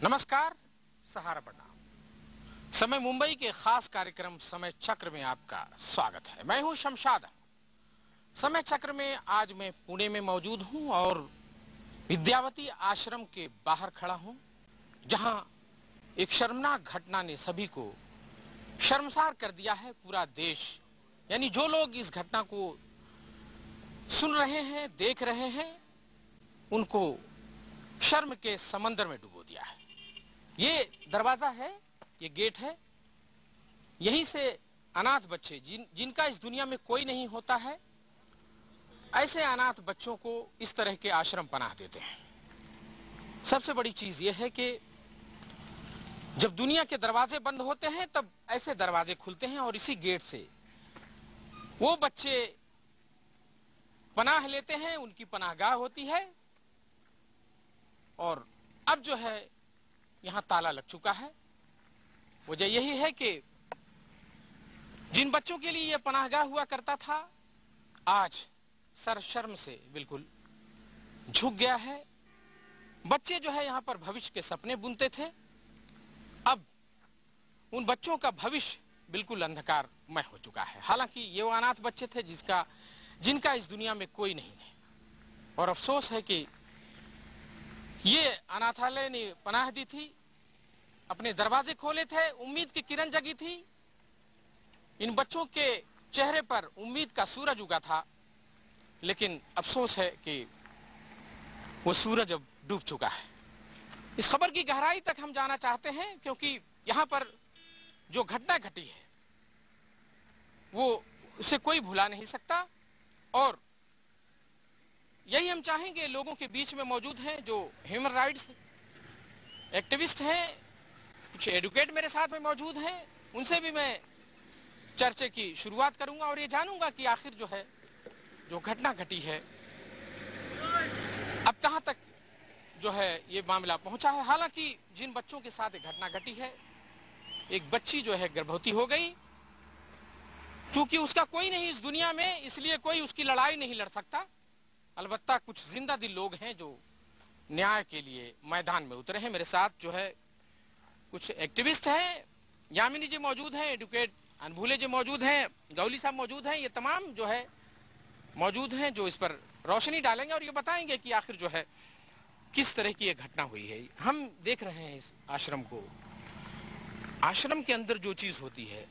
नमस्कार, सहारा पटना। समय मुंबई के खास कार्यक्रम समय चक्र में आपका स्वागत है। मैं हूं शमशाद। समय चक्र में आज मैं पुणे में मौजूद हूं और विद्यावती आश्रम के बाहर खड़ा हूं, जहां एक शर्मनाक घटना ने सभी को शर्मसार कर दिया है। पूरा देश, यानी जो लोग इस घटना को सुन रहे हैं, देख रहे हैं, उनको शर्म के समंदर में डुबो दिया है। ये दरवाजा है, ये गेट है, यहीं से अनाथ बच्चे जिनका इस दुनिया में कोई नहीं होता है, ऐसे अनाथ बच्चों को इस तरह के आश्रम पनाह देते हैं। सबसे बड़ी चीज यह है कि जब दुनिया के दरवाजे बंद होते हैं तब ऐसे दरवाजे खुलते हैं और इसी गेट से वो बच्चे पनाह लेते हैं, उनकी पनाहगाह होती है। और अब जो है यहां ताला लग चुका है। वजह यही है कि जिन बच्चों के लिए यह पनाहगाह हुआ करता था, आज सर शर्म से बिल्कुल झुक गया है। बच्चे जो है यहां पर भविष्य के सपने बुनते थे, अब उन बच्चों का भविष्य बिल्कुल अंधकारमय हो चुका है। हालांकि ये वो अनाथ बच्चे थे जिनका इस दुनिया में कोई नहीं है। और अफसोस है कि ये अनाथालय ने पनाह दी थी, अपने दरवाजे खोले थे, उम्मीद की किरण जगी थी। इन बच्चों के चेहरे पर उम्मीद का सूरज उगा था, लेकिन अफसोस है कि वो सूरज अब डूब चुका है। इस खबर की गहराई तक हम जाना चाहते हैं, क्योंकि यहां पर जो घटना घटी है वो उसे कोई भुला नहीं सकता। और यही हम चाहेंगे, लोगों के बीच में मौजूद हैं जो ह्यूमन राइट्स एक्टिविस्ट हैं, कुछ एडवोकेट मेरे साथ में मौजूद हैं, उनसे भी मैं चर्चे की शुरुआत करूंगा और ये जानूंगा कि आखिर जो है जो घटना घटी है अब कहां तक जो है ये मामला पहुंचा है। हालांकि जिन बच्चों के साथ एक घटना घटी है, एक बच्ची जो है गर्भवती हो गई। चूंकि उसका कोई नहीं इस दुनिया में, इसलिए कोई उसकी लड़ाई नहीं लड़ सकता। अलबत्ता कुछ जिंदा दिल लोग हैं जो न्याय के लिए मैदान में उतरे हैं। मेरे साथ जो है कुछ एक्टिविस्ट हैं, यामिनी जी मौजूद हैं, एडवोकेट अनभूले जी मौजूद हैं, गौली साहब मौजूद हैं। ये तमाम जो है मौजूद हैं जो इस पर रोशनी डालेंगे और ये बताएंगे कि आखिर जो है किस तरह की ये घटना हुई है। हम देख रहे हैं इस आश्रम को, आश्रम के अंदर जो चीज होती है,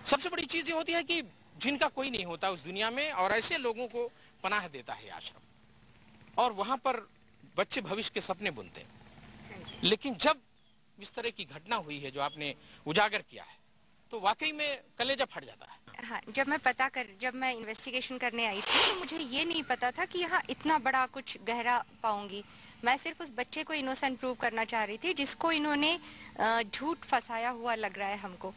सबसे बड़ी चीज ये होती है कि जिनका कोई नहीं होता उस दुनिया में, और ऐसे लोगों को पनाह देता है आश्रम, और वहां पर बच्चे भविष्य के सपने बुनते हैं। लेकिन जब इस तरह की घटना हुई है जो आपने उजागर किया है, तो वाकई में कलेजा फट जाता है। हाँ, जब मैं इन्वेस्टिगेशन करने आई थी तो मुझे ये नहीं पता था कि यहाँ इतना बड़ा कुछ गहरा पाऊंगी। मैं सिर्फ उस बच्चे को इनोसेंट प्रूव करना चाह रही थी जिसको इन्होंने झूठ फंसाया हुआ लग रहा है हमको।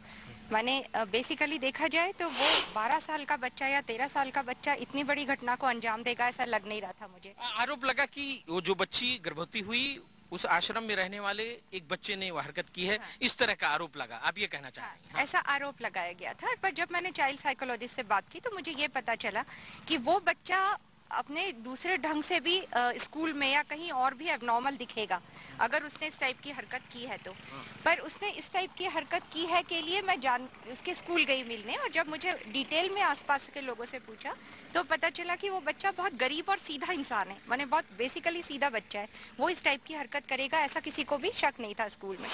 मैंने बेसिकली देखा जाए तो वो 12 साल का बच्चा या 13 साल का बच्चा इतनी बड़ी घटना को अंजाम देगा ऐसा लग नहीं रहा था मुझे। आरोप लगा कि वो जो बच्ची गर्भवती हुई, उस आश्रम में रहने वाले एक बच्चे ने वो हरकत की है। हाँ। इस तरह का आरोप लगा, आप ये कहना चाह रहे हैं? हाँ, ऐसा आरोप लगाया गया था। पर जब मैंने चाइल्ड साइकोलॉजिस्ट से बात की तो मुझे ये पता चला कि वो बच्चा अपने दूसरे ढंग से भी स्कूल में या कहीं और भी एबनॉर्मल दिखेगा अगर उसने इस टाइप की हरकत की है तो। पर उसने इस टाइप की हरकत की है के लिए मैं उसके स्कूल गई मिलने, और जब मुझे डिटेल में आसपास के लोगों से पूछा तो पता चला कि वो बच्चा बहुत गरीब और सीधा इंसान है, माने बहुत बेसिकली सीधा बच्चा है। वो इस टाइप की हरकत करेगा ऐसा किसी को भी शक नहीं था स्कूल में।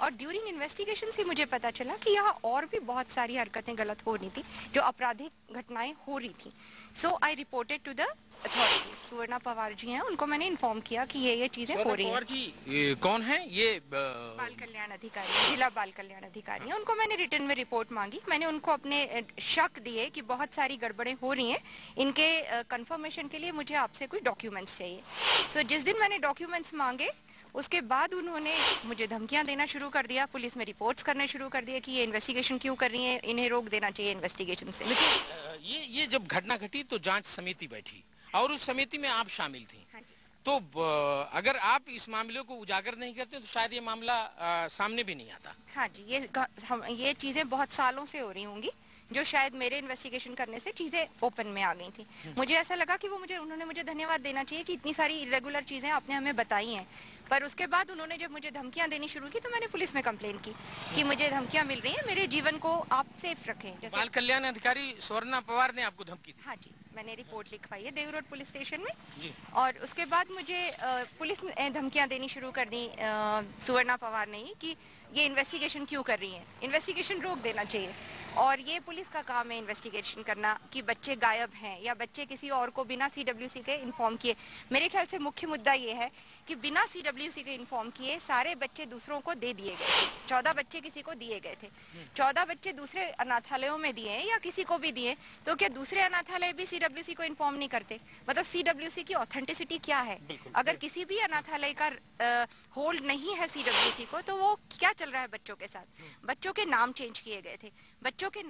और ड्यूरिंग इन्वेस्टिगेशन से मुझे पता चला कि यहाँ और भी बहुत सारी हरकतें गलत हो रही थी, जो आपराधिक घटनाएं हो रही थी। सो आई रिपोर्टेड टू द अथॉरिटीज। सुवर्णा पवार जी हैं, उनको मैंने इन्फॉर्म किया कि ये चीजें हो रही हैं। पवार जी ये कौन है? ये बाल कल्याण अधिकारी, जिला बाल कल्याण अधिकारी हैं। उनको मैंने रिटर्न में रिपोर्ट मांगी। मैंने उनको अपने शक दिए कि बहुत सारी गड़बड़ें हो रही हैं, इनके कंफर्मेशन के लिए मुझे आपसे कुछ डॉक्यूमेंट्स चाहिए। सो जिस दिन मैंने डॉक्यूमेंट्स मांगे उसके बाद उन्होंने मुझे धमकियां देना शुरू कर दिया, पुलिस में रिपोर्ट्स करने शुरू कर दिए कि ये इन्वेस्टिगेशन क्यों कर रही है, इन्हें रोक देना चाहिए इन्वेस्टिगेशन से। लेकिन ये जब घटना घटी तो जांच समिति बैठी और उस समिति में आप शामिल थी। हाँ, तो अगर आप इस मामले को उजागर नहीं करते तो शायद ये मामला सामने भी नहीं आता। हाँ जी, ये चीजें बहुत सालों से हो रही होंगी, जो शायद मेरे इन्वेस्टिगेशन करने से चीजें ओपन में आ गई थी। मुझे ऐसा लगा कि उन्होंने मुझे धन्यवाद देना चाहिए कि इतनी सारी इरेगुलर चीजें आपने हमें बताई हैं। पर उसके बाद उन्होंने जब मुझे धमकियां देनी शुरू की तो मैंने पुलिस में कंप्लेन की कि मुझे धमकियां मिल रही हैं, मेरे जीवन को आप सेफ रखें। बाल कल्याण अधिकारी स्वर्णा पवार ने आपको धमकी दी? हाँ जी, मैंने रिपोर्ट लिखवाई है देव रोड पुलिस स्टेशन में जी। और उसके बाद मुझे पुलिस ने धमकियां देनी शुरू कर दी, सुवर्णा पवार ने, कि ये इन्वेस्टिगेशन क्यों कर रही हैं, इन्वेस्टिगेशन रोक देना चाहिए। और ये पुलिस का काम है इन्वेस्टिगेशन करना कि बच्चे गायब हैं या बच्चे किसी और को बिना सीडब्ल्यूसी के इन्फॉर्म किए। मेरे ख्याल से मुख्य मुद्दा ये है कि बिना सीडब्ल्यूसी के इन्फॉर्म किए सारे बच्चे दूसरों को दे दिए गए थे। 14 बच्चे किसी को दिए गए थे, 14 बच्चे दूसरे अनाथालयों में दिए या किसी को भी दिए, तो क्या दूसरे अनाथालय भी सीडब्ल्यूसी को इन्फॉर्म नहीं करते? मतलब सीडब्ल्यूसी की ऑथेंटिसिटी क्या है? अगर किसी भी अनाथालय का होल्ड नहीं है सीडब्ल्यूसी को, तो वो क्या चल रहा है बच्चों के साथ? बच्चों के नाम चेंज किए गए थे, बच्चों के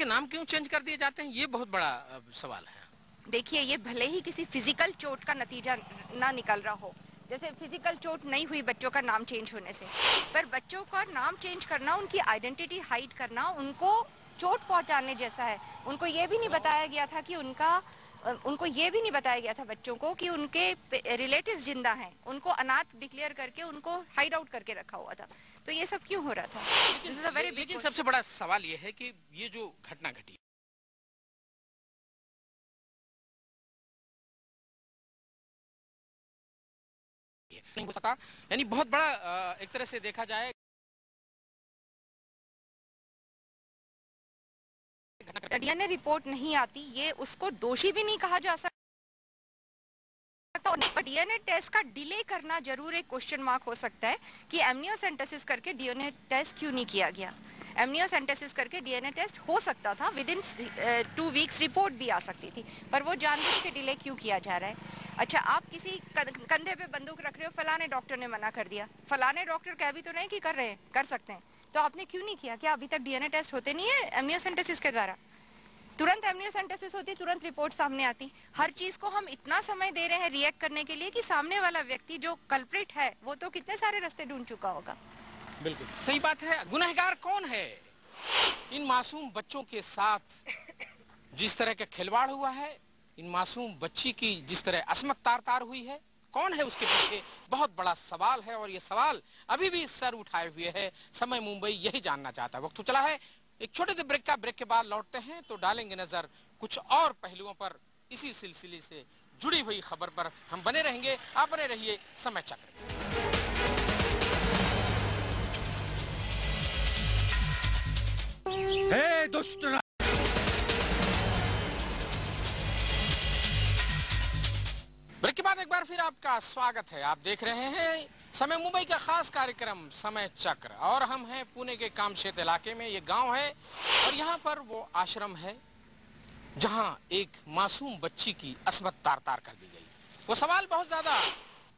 नाम क्यों चेंज कर दिए जाते हैं, ये बहुत बड़ा सवाल है। देखिए, ये भले ही किसी फिजिकल चोट का नतीजा ना निकल रहा हो, जैसे फिजिकल चोट नहीं हुई बच्चों का नाम चेंज होने से, पर बच्चों का नाम चेंज करना, उनकी आइडेंटिटी हाइड करना, उनको चोट पहुंचाने जैसा है। उनको ये भी नहीं बताया गया था कि उनको ये भी नहीं बताया गया था बच्चों को कि उनके रिलेटिव्स जिंदा हैं, उनको अनाथ डिक्लेयर करके उनको हाइड आउट करके रखा हुआ था। तो ये सब क्यों हो रहा था? लेकिन सबसे बड़ा सवाल ये है कि ये जो घटना घटी नहीं हो सकता, यानी बहुत बड़ा एक तरह से देखा जाए डीएनए रिपोर्ट नहीं आती, ये उसको दोषी भी नहीं कहा जा सकता। डीएनए टेस्ट का डिले करना जरूर एक क्वेश्चन मार्क हो सकता है कि एमनियोसेंटेसिस करके डीएनए टेस्ट क्यों नहीं किया गया। एमनियोसेंटेसिस करके डीएनए टेस्ट हो सकता था, विद इन 2 वीक्स रिपोर्ट भी आ सकती थी, पर वो जानबूझ के डिले क्यों किया जा रहा है? अच्छा, आप किसी कंधे पे बंदूक रख रहे हो, फलाने डॉक्टर ने मना कर दिया, फलाने डॉक्टर कह भी तो नहीं कि कर सकते हैं, तो आपने क्यों नहीं किया? क्या अभी तक डीएनए टेस्ट होते नहीं है एमनियोसेंटेसिस के द्वारा? तुरंत एमनियोसेंटेसिस होती, तुरंत रिपोर्ट सामने आती। हर चीज को हम इतना समय दे रहे हैं रिएक्ट करने के लिए कि सामने वाला व्यक्ति जो कल्प्रिट है वो तो कितने सारे रास्ते ढूंढ चुका होगा। बिल्कुल सही बात है। गुनहगार कौन है? इन मासूम बच्चों के साथ जिस तरह का खिलवाड़ हुआ है, इन मासूम बच्ची की जिस तरह असमक तार हुई है, कौन है उसके पीछे? बहुत बड़ा सवाल है और ये सवाल अभी भी सर उठाए हुए है। समय मुंबई यही जानना चाहता है। वक्त तो चला है एक छोटे से ब्रेक के बाद लौटते हैं तो डालेंगे नजर कुछ और पहलुओं पर। इसी सिलसिले से जुड़ी हुई खबर पर हम बने रहेंगे। आप बने रहिए समय चक्र। हे दुष्ट! ब्रेक के बाद एक बार फिर आपका स्वागत है। आप देख रहे हैं समय मुंबई का खास कार्यक्रम समय चक्र, और हम हैं पुणे के कामशेत इलाके में। ये गांव है और यहाँ पर वो आश्रम है जहां एक मासूम बच्ची की असमत तार कर दी गई। वो सवाल बहुत ज्यादा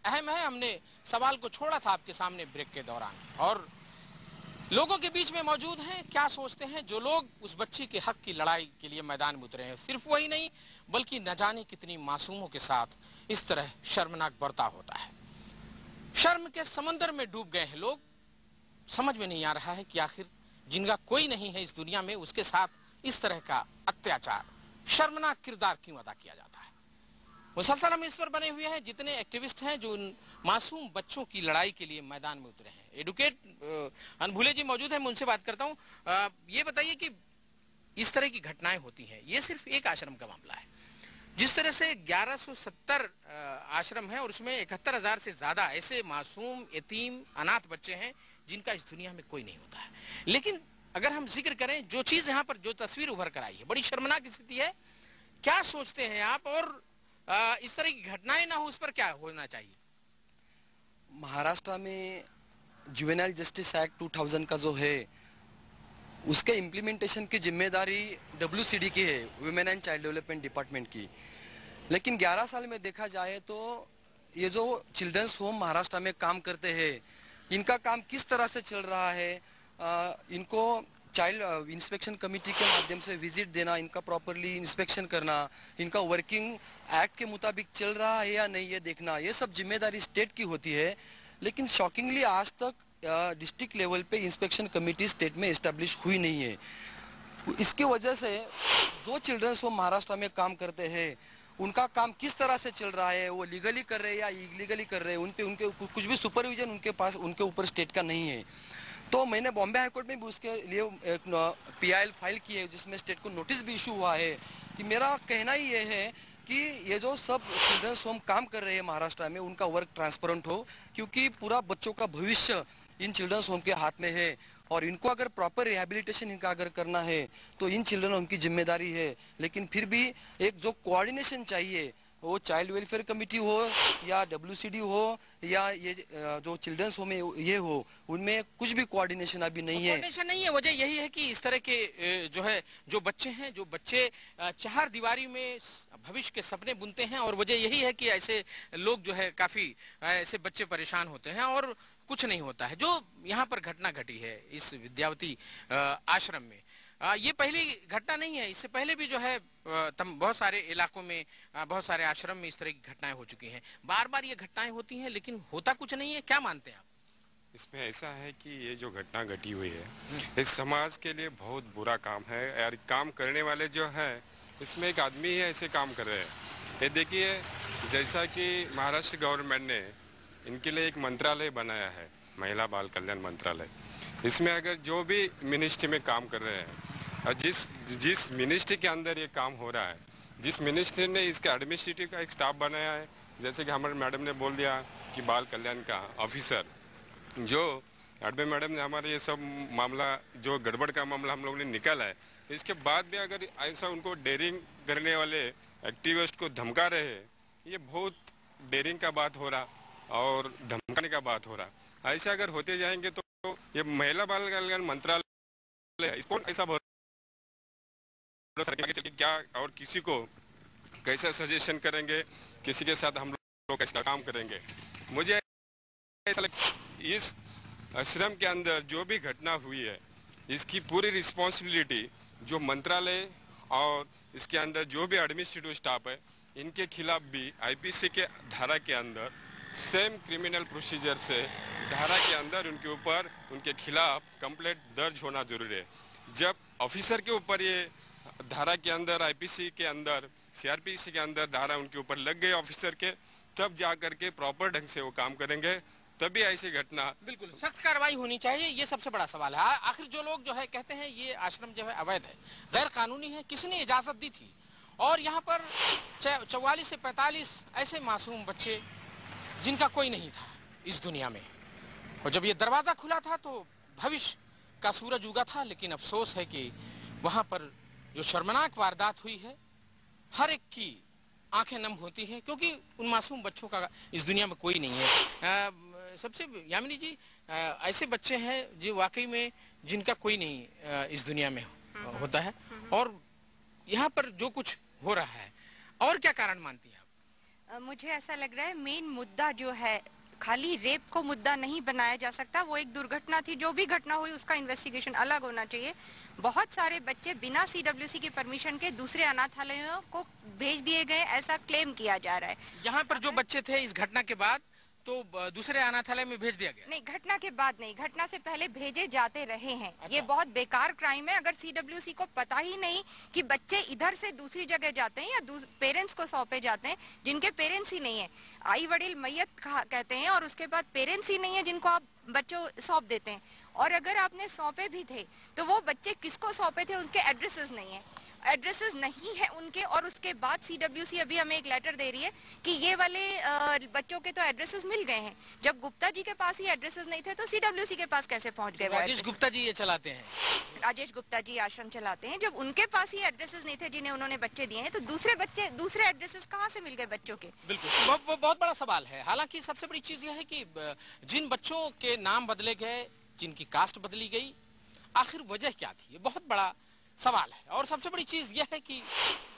अहम है। हमने सवाल को छोड़ा था आपके सामने ब्रेक के दौरान, और लोगों के बीच में मौजूद हैं। क्या सोचते हैं जो लोग उस बच्ची के हक की लड़ाई के लिए मैदान में उतरे हैं? सिर्फ वही नहीं, बल्कि न जाने कितनी मासूमों के साथ इस तरह शर्मनाक बर्ताव होता है। शर्म के समंदर में डूब गए हैं लोग। समझ में नहीं आ रहा है कि आखिर जिनका कोई नहीं है इस दुनिया में, उसके साथ इस तरह का अत्याचार, शर्मनाक किरदार क्यों अदा किया जाता है। मुसलसल हम इस पर बने हुए हैं। जितने एक्टिविस्ट हैं जो उन मासूम बच्चों की लड़ाई के लिए मैदान में उतरे हैं। एडवोकेट अनभूले जी मौजूद हैं, मैं उनसे बात करता हूं। ये बताइए कि इस तरह की घटनाएं होती हैं, ये सिर्फ एक आश्रम का मामला है। जिस तरह से 1170 आश्रम है और उसमें 71,000 से ज्यादा ऐसे मासूम, यतीम, अनाथ बच्चे हैं जिनका इस दुनिया में कोई नहीं होता है। लेकिन अगर हम जिक्र करें जो चीज यहाँ पर, जो तस्वीर उभर कर आई है, बड़ी शर्मनाक स्थिति है। क्या सोचते हैं आप, और इस तरह की घटनाएं ना हो उस पर क्या होना चाहिए? महाराष्ट्र में जुवेनाइल जस्टिस एक्ट 2000 का जो है, उसके इम्प्लीमेंटेशन की जिम्मेदारी WCD की है, women and child development department की। लेकिन 11 साल में देखा जाए तो ये जो चिल्ड्रंस होम महाराष्ट्र में काम करते हैं, इनका काम किस तरह से चल रहा है, इनको चाइल्ड इंस्पेक्शन कमेटी के माध्यम से विजिट देना, इनका प्रॉपरली इंस्पेक्शन करना, इनका वर्किंग एक्ट के मुताबिक चल रहा है या नहीं ये देखना, ये सब जिम्मेदारी स्टेट की होती है। लेकिन शॉकिंगली आज तक डिस्ट्रिक्ट लेवल पे इंस्पेक्शन कमेटी स्टेट में इस्टेब्लिश हुई नहीं है। इसकी वजह से जो चिल्ड्रंस होम महाराष्ट्र में काम करते हैं उनका काम किस तरह से चल रहा है, वो लीगली कर रहे हैं या इलीगली कर रहे हैं, उनके कुछ भी सुपरविजन उनके ऊपर स्टेट का नहीं है। तो मैंने बॉम्बे हाईकोर्ट में भी उसके लिए एक PIL फाइल की है जिसमें स्टेट को नोटिस भी इशू हुआ है कि मेरा कहना ही ये है कि ये जो सब चिल्ड्रंस होम काम कर रहे हैं महाराष्ट्र में उनका वर्क ट्रांसपेरेंट हो, क्योंकि पूरा बच्चों का भविष्य इन चिल्ड्रंस होम के हाथ में है और इनको अगर प्रॉपर रिहेबिलिटेशन इनका अगर करना है तो इन चिल्ड्रन होम की जिम्मेदारी है। लेकिन फिर भी एक जो कोऑर्डिनेशन चाहिए, वो चाइल्ड वेलफेयर कमेटी हो या WCD हो या ये जो चिल्ड्रंस होम ये हो, उनमें कुछ भी कोऑर्डिनेशन अभी नहीं है। कोऑर्डिनेशन नहीं है। वजह यही है कि इस तरह के जो है जो बच्चे चार दीवारी में भविष्य के सपने बुनते हैं और वजह यही है कि ऐसे लोग जो है काफी ऐसे बच्चे परेशान होते हैं और कुछ नहीं होता है। जो यहाँ पर घटना घटी है इस विद्यावती आश्रम में, ये पहली घटना नहीं है। इससे पहले भी जो है बहुत सारे इलाकों में बहुत सारे आश्रम में इस तरह की घटनाएं हो चुकी हैं। बार बार ये घटनाएं होती हैं लेकिन होता कुछ नहीं है। क्या मानते हैं आप? इसमें ऐसा है कि ये जो घटना घटी हुई है इस समाज के लिए बहुत बुरा काम है और काम करने वाले जो है इसमें एक आदमी ही ऐसे काम कर रहे हैं। ये देखिए, जैसा कि महाराष्ट्र गवर्नमेंट ने इनके लिए एक मंत्रालय बनाया है, महिला बाल कल्याण मंत्रालय। इसमें अगर जो भी मिनिस्ट्री में काम कर रहे हैं और जिस मिनिस्ट्री के अंदर ये काम हो रहा है, जिस मिनिस्ट्री ने इसका एडमिनिस्ट्रेटिव का एक स्टाफ बनाया है, जैसे कि हमारे मैडम ने बोल दिया कि बाल कल्याण का ऑफिसर, जो एडमिन मैडम ने हमारे ये सब मामला जो गड़बड़ का मामला हम लोगों ने निकाला है, इसके बाद भी अगर ऐसा उनको डेयरिंग करने वाले एक्टिविस्ट को धमका रहे हैं, ये बहुत डेयरिंग का बात हो रहा और धमकाने का बात हो रहा। ऐसा अगर होते जाएंगे तो ये महिला बाल कल्याण मंत्रालय इसको ऐसा क्या और किसी को कैसा सजेशन करेंगे, किसी के साथ हम लोग कैसा काम करेंगे। मुझे ऐसा लगता है इस आश्रम के अंदर जो भी घटना हुई है इसकी पूरी रिस्पॉन्सिबिलिटी जो मंत्रालय और इसके अंदर जो भी एडमिनिस्ट्रेटिव स्टाफ है इनके खिलाफ भी IPC के धारा के अंदर सेम क्रिमिनल प्रोसीजर से धारा के अंदर उनके ऊपर उनके खिलाफ कंप्लेंट दर्ज होना जरूरी है। जब ऑफिसर के ऊपर ये धारा के अंदर IPC के अंदर CRPC के अंदर धारा उनके ऊपर लग गई ऑफिसर के, तब जा करके प्रॉपर ढंग से वो काम करेंगे, तभी ऐसी घटना। बिल्कुल सख्त कार्रवाई होनी चाहिए, ये सबसे बड़ा सवाल है। आखिर जो लोग जो है कहते हैं ये आश्रम जो है अवैध है, गैर कानूनी है, किसने इजाजत दी थी? और यहाँ पर 44 से 45 ऐसे मासूम बच्चे जिनका कोई नहीं था इस दुनिया में, और जब ये दरवाजा खुला था तो भविष्य का सूरज उगा था। लेकिन अफसोस है कि वहां पर जो शर्मनाक वारदात हुई है, हर एक की आंखें नम होती हैं, क्योंकि उन मासूम बच्चों का इस दुनिया में कोई नहीं है। सबसे यामिनी जी, ऐसे बच्चे हैं जो वाकई में जिनका कोई नहीं इस दुनिया में होता है, और यहाँ पर जो कुछ हो रहा है, और क्या कारण मानती हैं आप? मुझे ऐसा लग रहा है मेन मुद्दा जो है, खाली रेप को मुद्दा नहीं बनाया जा सकता। वो एक दुर्घटना थी, जो भी घटना हुई उसका इन्वेस्टिगेशन अलग होना चाहिए। बहुत सारे बच्चे बिना CWC की परमिशन के दूसरे अनाथालयों को भेज दिए गए, ऐसा क्लेम किया जा रहा है। यहाँ पर जो बच्चे थे इस घटना के बाद तो दूसरे अनाथालय में भेज दिया गया? नहीं, घटना के बाद नहीं, घटना से पहले भेजे जाते रहे हैं। अच्छा। ये बहुत बेकार क्राइम है। अगर CWC को पता ही नहीं कि बच्चे इधर से दूसरी जगह जाते हैं या पेरेंट्स को सौंपे जाते हैं जिनके पेरेंट्स ही नहीं है, आई वडील मैयत कहते हैं, और उसके बाद पेरेंट्स ही नहीं है जिनको आप बच्चों सौंप देते हैं। और अगर आपने सौंपे भी थे तो वो बच्चे किसको सौंपे थे उनके एड्रेसेस नहीं है, एड्रेसेस नहीं है उनके। और उसके बाद CWC अभी हमें एक लेटर दे रही है कि ये वाले बच्चों के तो एड्रेसेस मिल गए हैं। जब गुप्ता जी के पास ही एड्रेसेस नहीं थे तो CWC के पास कैसे पहुंच गए? राजेश गुप्ता जी ये चलाते हैं, राजेश गुप्ता जी आश्रम चलाते हैं। जब उनके पास ही एड्रेसेस नहीं थे जिन्हें उन्होंने बच्चे दिए हैं, तो दूसरे बच्चे दूसरे एड्रेसेस कहाँ से मिल गए बच्चों के? बिल्कुल बहुत बड़ा सवाल है। हालांकि सबसे बड़ी चीज यह है कि जिन बच्चों के नाम बदले गए, जिनकी कास्ट बदली गई, आखिर वजह क्या थी? ये बहुत बड़ा सवाल है। और सबसे बड़ी चीज यह है कि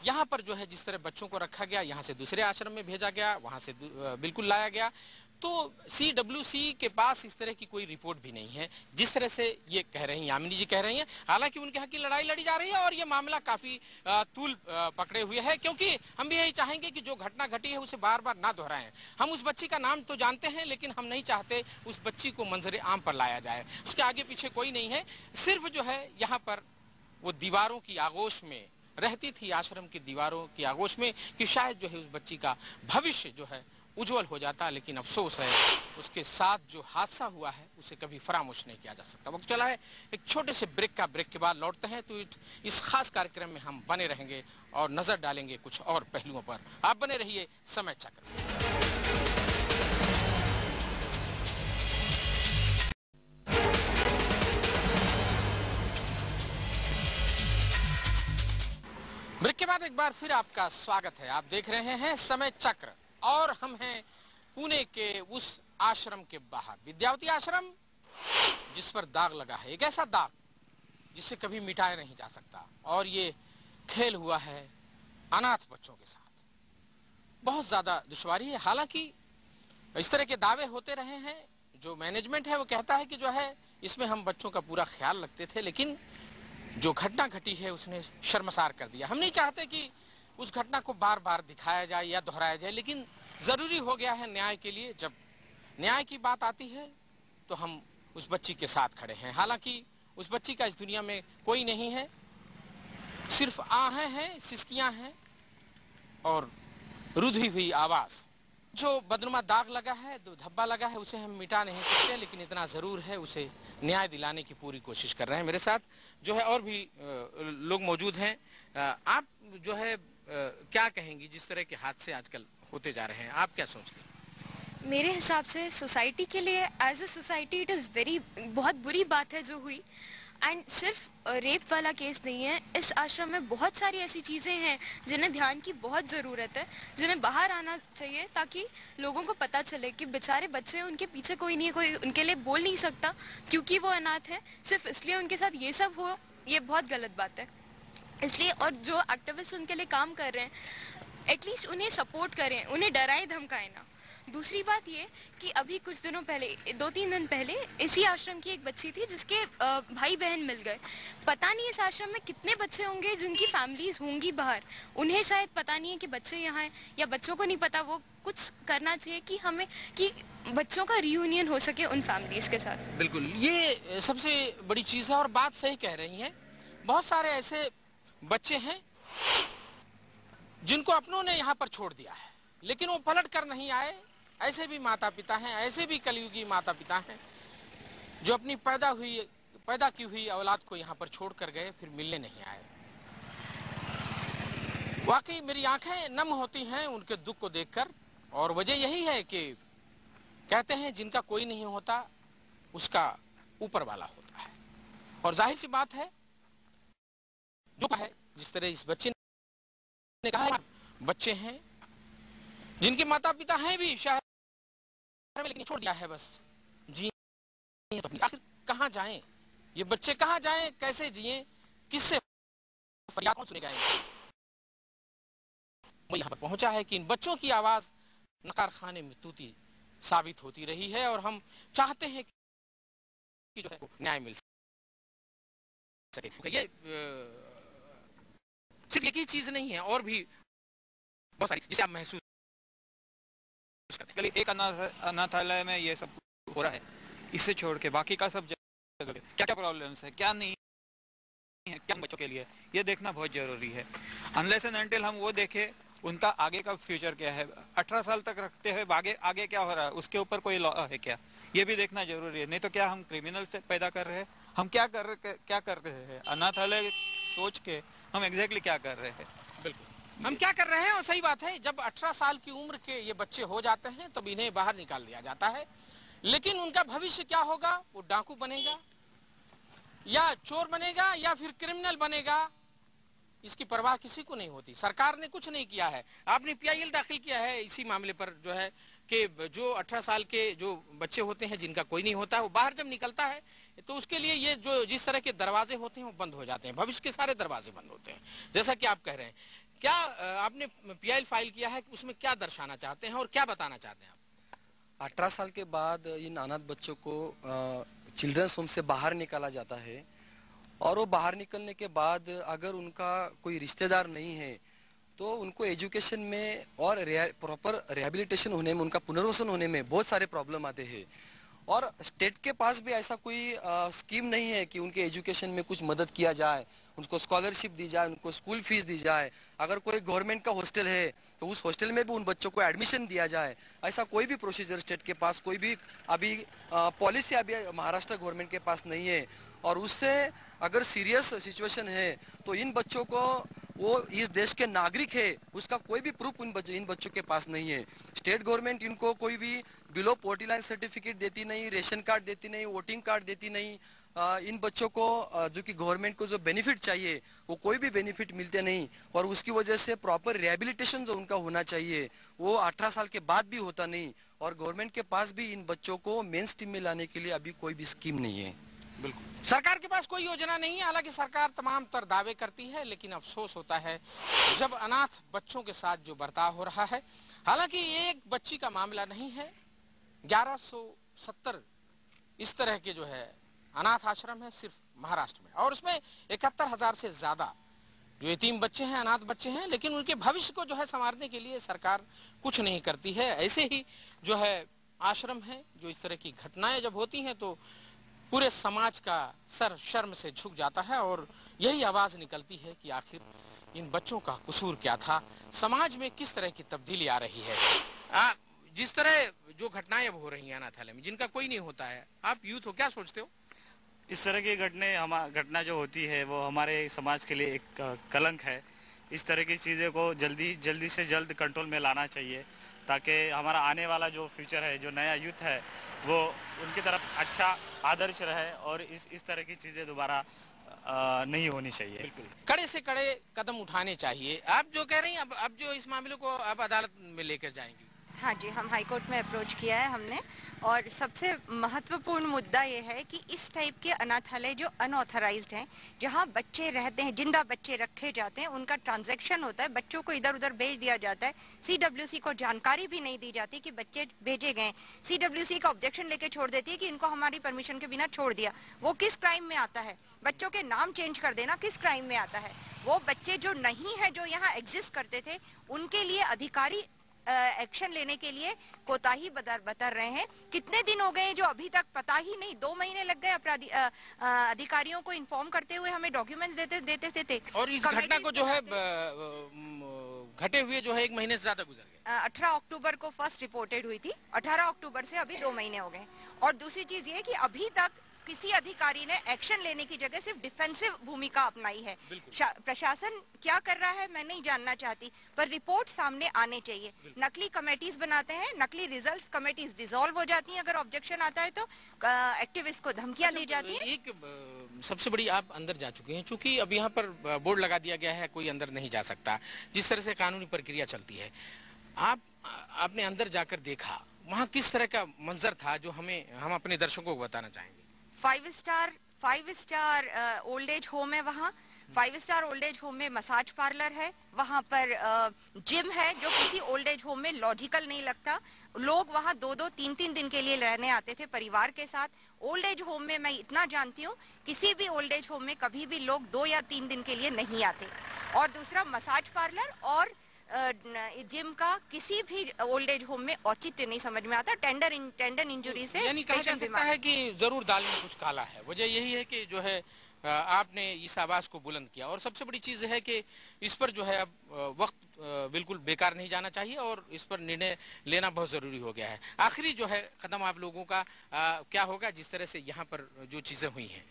यहाँ पर जो है जिस तरह बच्चों को रखा गया, यहाँ से दूसरे आश्रम में भेजा गया, वहां से बिल्कुल लाया गया, तो CWC के पास इस तरह की कोई रिपोर्ट भी नहीं है जिस तरह से ये कह रही हैं, यामिनी जी कह रही हैं। हालांकि उनके हक की लड़ाई लड़ी जा रही है और ये मामला काफी तूल पकड़े हुए है, क्योंकि हम भी यही चाहेंगे कि जो घटना घटी है उसे बार बार ना दोहराएं। हम उस बच्ची का नाम तो जानते हैं, लेकिन हम नहीं चाहते उस बच्ची को मंजरे आम पर लाया जाए। उसके आगे पीछे कोई नहीं है, सिर्फ जो है यहाँ पर वो दीवारों की आगोश में रहती थी, आश्रम की दीवारों की आगोश में, कि शायद जो है उस बच्ची का भविष्य जो है उज्जवल हो जाता। लेकिन अफसोस है उसके साथ जो हादसा हुआ है उसे कभी फरामोश नहीं किया जा सकता। वक्त चला है एक छोटे से ब्रेक का। ब्रेक के बाद लौटते हैं तो इस खास कार्यक्रम में हम बने रहेंगे और नजर डालेंगे कुछ और पहलुओं पर। आप बने रहिए समय चक्र। ब्रेक के बाद एक बार फिर आपका स्वागत है। आप देख रहे हैं समय चक्र और हम हैं पुणे के उस आश्रम के बाहर, विद्यावती आश्रम, जिस पर दाग लगा है, एक ऐसा दाग जिसे कभी मिटाया नहीं जा सकता। और ये खेल हुआ है अनाथ बच्चों के साथ, बहुत ज्यादा दुश्वारी है। हालांकि इस तरह के दावे होते रहे हैं, जो मैनेजमेंट है वो कहता है कि जो है इसमें हम बच्चों का पूरा ख्याल रखते थे, लेकिन जो घटना घटी है उसने शर्मसार कर दिया। हम नहीं चाहते कि उस घटना को बार बार दिखाया जाए या दोहराया जाए, लेकिन जरूरी हो गया है न्याय के लिए। जब न्याय की बात आती है तो हम उस बच्ची के साथ खड़े हैं। हालांकि उस बच्ची का इस दुनिया में कोई नहीं है, सिर्फ आहें हैं, सिसकियां हैं और रुधी हुई आवाज। जो बदनुमा दाग लगा है, जो धब्बा लगा है, उसे हम मिटा नहीं सकते, लेकिन इतना जरूर है उसे न्याय दिलाने की पूरी कोशिश कर रहे हैं। मेरे साथ जो है और भी लोग मौजूद हैं। आप जो है क्या कहेंगी जिस तरह के हादसे आजकल होते जा रहे हैं, आप क्या सोचते हैं? मेरे हिसाब से सोसाइटी के लिए, as a society, it is very, बहुत बुरी बात है जो हुई। एंड सिर्फ रेप वाला केस नहीं है, इस आश्रम में बहुत सारी ऐसी चीज़ें हैं जिन्हें ध्यान की बहुत ज़रूरत है, जिन्हें बाहर आना चाहिए ताकि लोगों को पता चले कि बेचारे बच्चे हैं, उनके पीछे कोई नहीं है, कोई उनके लिए बोल नहीं सकता क्योंकि वो अनाथ हैं, सिर्फ इसलिए उनके साथ ये सब हो, ये बहुत गलत बात है। इसलिए, और जो एक्टिविस्ट उनके लिए काम कर रहे हैं, एटलीस्ट उन्हें सपोर्ट करें, उन्हें डराएं धमकाएं ना। दूसरी बात ये कि अभी कुछ दिनों पहले, 2-3 दिन पहले, इसी आश्रम की एक बच्ची थी जिसके भाई बहन मिल गए। पता नहीं इस आश्रम में कितने बच्चे होंगे जिनकी फैमिलीज होंगी बाहर, उन्हें शायद पता नहीं है कि बच्चे यहाँ हैं, या बच्चों को नहीं पता। वो कुछ करना चाहिए कि हमें, कि बच्चों का रियूनियन हो सके उन फैमिलीज के साथ। बिल्कुल, ये सबसे बड़ी चीज है और बात सही कह रही हैं। बहुत सारे ऐसे बच्चे हैं जिनको अपनों ने यहाँ पर छोड़ दिया है, लेकिन वो पलट कर नहीं आए। ऐसे भी माता पिता हैं, ऐसे भी कलयुगी माता पिता हैं जो अपनी पैदा की हुई औलाद को यहाँ पर छोड़ कर गए, फिर मिलने नहीं आए। वाकई मेरी आंखें नम होती हैं उनके दुख को देखकर। और वजह यही है कि कहते हैं जिनका कोई नहीं होता उसका ऊपर वाला होता है। और जाहिर सी बात है, जो है जिस तरह इस बच्चे ने कहा, बच्चे हैं जिनके माता पिता हैं भी शहर में, लेकिन छोड़ दिया है बस जी। तो आखिर कहाँ जाएं ये बच्चे, कहाँ जाएं, कैसे जिएं, किससे फरियाद कौन सुनेगा? वो यहाँ पर पहुंचा है कि इन बच्चों की आवाज नकारखाने में तूती साबित होती रही है, और हम चाहते हैं कि जो है न्याय मिल सके। ये सिर्फ एक ही चीज नहीं है, और भी बहुत सारी जिसे आप महसूस करते हैं। एक अनाथालय में ये सब हो रहा है, इससे छोड़ के बाकी का सब जगह क्या क्या प्रॉब्लम्स है, क्या नहीं है, क्या बच्चों के लिए, ये देखना बहुत जरूरी है। अनलेस एंड अनटिल हम वो देखें उनका आगे का फ्यूचर क्या है, 18 साल तक रखते हुए आगे क्या हो रहा है, उसके ऊपर कोई लॉ है क्या, ये भी देखना जरूरी है। नहीं तो क्या हम क्रिमिनल से पैदा कर रहे हैं, हम क्या कर रहे हैं, अनाथालय सोच के हम एग्जैक्टली क्या कर रहे हैं। बिल्कुल हम क्या कर रहे हैं, और सही बात है, जब 18 साल की उम्र के ये बच्चे हो जाते हैं तब इन्हें बाहर निकाल दिया जाता है, लेकिन उनका भविष्य क्या होगा? वो डाकू बनेगा या चोर बनेगा या फिर क्रिमिनल बनेगा, इसकी परवाह किसी को नहीं होती। सरकार ने कुछ नहीं किया है। आपने PIL दाखिल किया है इसी मामले पर, जो है कि जो 18 साल के जो बच्चे होते हैं जिनका कोई नहीं होता है, वो बाहर जब निकलता है तो उसके लिए ये जो जिस तरह के दरवाजे होते हैं वो बंद हो जाते हैं, भविष्य के सारे दरवाजे बंद होते हैं, जैसा कि आप कह रहे हैं। क्या आपने पीआईएल फाइल किया है, उसमें क्या दर्शाना चाहते हैं और क्या बताना चाहते हैं आप? 18 साल के बाद इन अनाथ बच्चों को चिल्ड्रंस होम से बाहर निकाला जाता है, और वो बाहर निकलने के बाद अगर उनका कोई रिश्तेदार नहीं है तो उनको एजुकेशन में और प्रॉपर रिहैबिलिटेशन होने में, उनका पुनर्वसन होने में बहुत सारे प्रॉब्लम आते हैं। और स्टेट के पास भी ऐसा कोई स्कीम नहीं है कि उनके एजुकेशन में कुछ मदद किया जाए, उनको स्कॉलरशिप दी जाए, उनको स्कूल फीस दी जाए। अगर कोई गवर्नमेंट का हॉस्टल है तो उस हॉस्टल में भी उन बच्चों को एडमिशन दिया जाए। ऐसा कोई भी प्रोसीजर स्टेट के पास, कोई भी अभी पॉलिसी अभी महाराष्ट्र गवर्नमेंट के पास नहीं है। और उससे अगर सीरियस सिचुएशन है तो इन बच्चों को, वो इस देश के नागरिक है उसका कोई भी प्रूफ इन बच्चों के पास नहीं है। स्टेट गवर्नमेंट इनको कोई भी बिलो पोवर्टी लाइन सर्टिफिकेट देती नहीं, रेशन कार्ड देती नहीं, वोटिंग कार्ड देती नहीं। इन बच्चों को जो कि गवर्नमेंट को जो बेनिफिट चाहिए वो कोई भी बेनिफिट मिलते नहीं, और उसकी वजह से प्रॉपर रिहैबिलिटेशन जो उनका होना चाहिए वो 18 साल के बाद भी होता नहीं। और गवर्नमेंट के पास भी इन बच्चों को मेन स्ट्रीम में लाने के लिए अभी कोई भी स्कीम नहीं है। बिल्कुल, सरकार के पास कोई योजना नहीं है। हालांकि सरकार तमाम तर दावे करती है, लेकिन अफसोस होता है जब अनाथ बच्चों के साथ जो बर्ताव हो रहा है। हालांकि एक बच्ची का मामला नहीं है, 1170 इस तरह के जो है अनाथ आश्रम है सिर्फ महाराष्ट्र में, और उसमें 71,000 से ज्यादा जो यतीम बच्चे हैं, अनाथ बच्चे हैं, लेकिन उनके भविष्य को जो है संवारने के लिए सरकार कुछ नहीं करती है। ऐसे ही जो है आश्रम है, जो इस तरह की घटनाएं जब होती हैं तो पूरे समाज का सर शर्म से झुक जाता है, और यही आवाज निकलती है कि आखिर इन बच्चों का कसूर क्या था, समाज में किस तरह की तब्दीली आ रही है। जिस तरह जो घटनाएं अब हो रही हैं अनाथालय में, जिनका कोई नहीं होता है, आप यूथ हो, क्या सोचते हो? इस तरह की घटना जो होती है वो हमारे समाज के लिए एक कलंक है। इस तरह की चीज़ें को जल्दी से जल्द कंट्रोल में लाना चाहिए, ताकि हमारा आने वाला जो फ्यूचर है, जो नया यूथ है, वो उनकी तरफ अच्छा आदर्श रहे, और इस तरह की चीज़ें दोबारा नहीं होनी चाहिए। बिल्कुल, कड़े से कड़े कदम उठाने चाहिए। आप जो कह रही हैं, अब जो इस मामले को आप अदालत में लेकर जाएंगी? हाँ जी, हम हाई कोर्ट में अप्रोच किया है हमने, और सबसे महत्वपूर्ण मुद्दा ये है कि इस टाइप के अनाथालय जो अनऑथराइज्ड हैं, जहाँ बच्चे रहते हैं, जिंदा बच्चे रखे जाते हैं, उनका ट्रांजैक्शन होता है, बच्चों को इधर उधर भेज दिया जाता है, सीडब्ल्यूसी को जानकारी भी नहीं दी जाती कि बच्चे भेजे गए। सीडब्ल्यूसी का ऑब्जेक्शन लेके छोड़ देती है कि इनको हमारी परमिशन के बिना छोड़ दिया। वो किस क्राइम में आता है? बच्चों के नाम चेंज कर देना किस क्राइम में आता है? वो बच्चे जो नहीं है, जो यहाँ एग्जिस्ट करते थे, उनके लिए अधिकारी एक्शन लेने के लिए कोताही बता रहे हैं। कितने दिन हो गए जो अभी तक पता ही नहीं, 2 महीने लग गए अधिकारियों को इन्फॉर्म करते हुए, हमें डॉक्यूमेंट्स देते। और इस घटना को जो है घटे हुए जो है 1 महीने से ज्यादा गुजर गए। 18 अक्टूबर को फर्स्ट रिपोर्टेड हुई थी, 18 अक्टूबर से अभी 2 महीने हो गए। और दूसरी चीज ये कि अभी तक किसी अधिकारी ने एक्शन लेने की जगह सिर्फ डिफेंसिव भूमिका अपनाई है। प्रशासन क्या कर रहा है मैं नहीं जानना चाहती, पर रिपोर्ट सामने आने चाहिए। नकली कमेटीज बनाते हैं, नकली रिजल्ट्स, कमेटीज डिसॉल्व हो जाती हैं अगर ऑब्जेक्शन आता है तो, एक्टिविस्ट को धमकियां दी जाती हैं। एक सबसे बड़ी, आप अंदर जा चुके हैं, चूंकि अब यहाँ पर बोर्ड लगा दिया गया है, कोई अंदर नहीं जा सकता, जिस तरह से कानूनी प्रक्रिया चलती है, आपने अंदर जाकर देखा, वहाँ किस तरह का मंजर था जो हम अपने दर्शकों को बताना चाहेंगे? 5 स्टार ओल्ड एज होम है वहाँ। 5 स्टार ओल्ड एज होम में मसाज पार्लर है, वहाँ पर जिम है, जो किसी ओल्ड एज होम में लॉजिकल नहीं लगता। लोग वहाँ 2-2, 3-3 दिन के लिए रहने आते थे परिवार के साथ। ओल्ड एज होम में मैं इतना जानती हूँ, किसी भी ओल्ड एज होम में कभी भी लोग 2 या 3 दिन के लिए नहीं आते। और दूसरा, मसाज पार्लर और जिम का किसी भी ओल्ड एज होम में औचित्य नहीं समझ में आता। टेंडन इंजरी से यानी कहा जा सकता है कि जरूर दाल में कुछ काला है। वजह यही है कि जो है आपने इस आवाज को बुलंद किया, और सबसे बड़ी चीज है कि इस पर जो है अब वक्त बिल्कुल बेकार नहीं जाना चाहिए, और इस पर निर्णय लेना बहुत जरूरी हो गया है। आखिरी जो है कदम आप लोगों का क्या होगा, जिस तरह से यहाँ पर जो चीजें हुई हैं?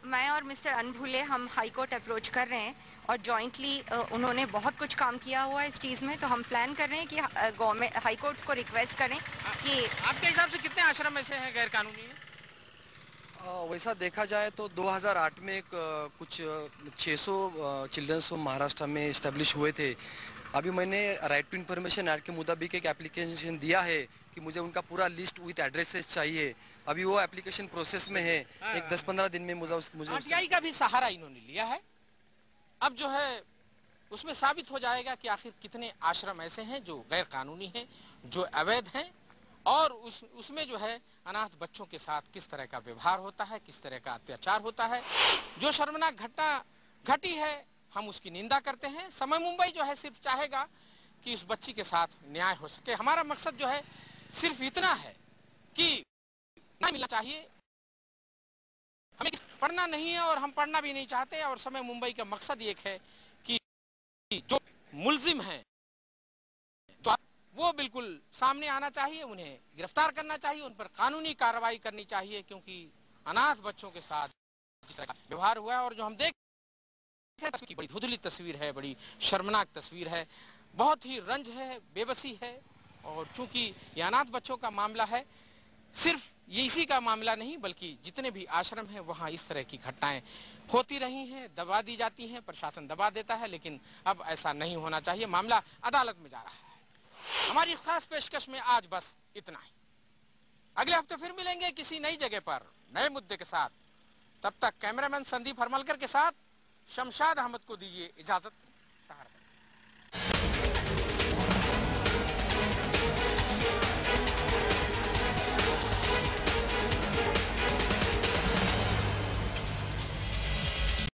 मैं और मिस्टर अनभूले हम हाई कोर्ट अप्रोच कर रहे हैं, और जॉइंटली उन्होंने बहुत कुछ काम किया हुआ है इस चीज़ में, तो हम प्लान कर रहे हैं कि गवर्नमेंट हाई कोर्ट को रिक्वेस्ट करें कि आपके हिसाब से कितने आश्रम ऐसे हैं गैर कानूनी हैं? वैसा देखा जाए तो 2008 में कुछ 600 चिल्ड्रंस होम महाराष्ट्र में इस्टेब्लिश हुए थे, अभी मैंने राइट टू इन्फॉर्मेशन एक्ट के मुताबिक एक एप्लीकेशन दिया है कि मुझे उनका पूरा लिस्ट विथ एड्रेसेस चाहिए। अभी वो एप्लीकेशन प्रोसेस में है, एक 10-15 दिन में मुझे आरटीआई का भी सहारा इन्होंने लिया है। अब जो है उसमें साबित हो जाएगा कि आखिर कितने आश्रम ऐसे हैं जो गैर कानूनी हैं, जो अवैध हैं, और उसमें जो है अनाथ बच्चों के साथ किस तरह का व्यवहार होता है, किस तरह का अत्याचार होता है। जो शर्मनाक घटना घटी है हम उसकी निंदा करते हैं। समय मुंबई जो है सिर्फ चाहेगा कि उस बच्ची के साथ न्याय हो सके। हमारा मकसद जो है सिर्फ इतना है कि न्याय मिलना चाहिए। हमें पढ़ना नहीं है और हम पढ़ना भी नहीं चाहते, और समय मुंबई का मकसद एक है कि जो मुल्जिम हैं वो बिल्कुल सामने आना चाहिए, उन्हें गिरफ्तार करना चाहिए, उन पर कानूनी कार्रवाई करनी चाहिए, क्योंकि अनाथ बच्चों के साथ जिस तरह का व्यवहार हुआ है और जो हम देख रहे हैं बड़ी धुंधली तस्वीर है, बड़ी शर्मनाक तस्वीर है, बहुत ही रंज है, बेबसी है। और चूंकि ये अनाथ बच्चों का मामला है, सिर्फ ये इसी का मामला नहीं बल्कि जितने भी आश्रम हैं वहाँ इस तरह की घटनाएं होती रही हैं, दबा दी जाती हैं, प्रशासन दबा देता है, लेकिन अब ऐसा नहीं होना चाहिए। मामला अदालत में जा रहा है। हमारी खास पेशकश में आज बस इतना ही। अगले हफ्ते फिर मिलेंगे किसी नई जगह पर नए मुद्दे के साथ। तब तक कैमरामैन संदीप हरमलकर के साथ शमशाद अहमद को दीजिए इजाजत। सहारा।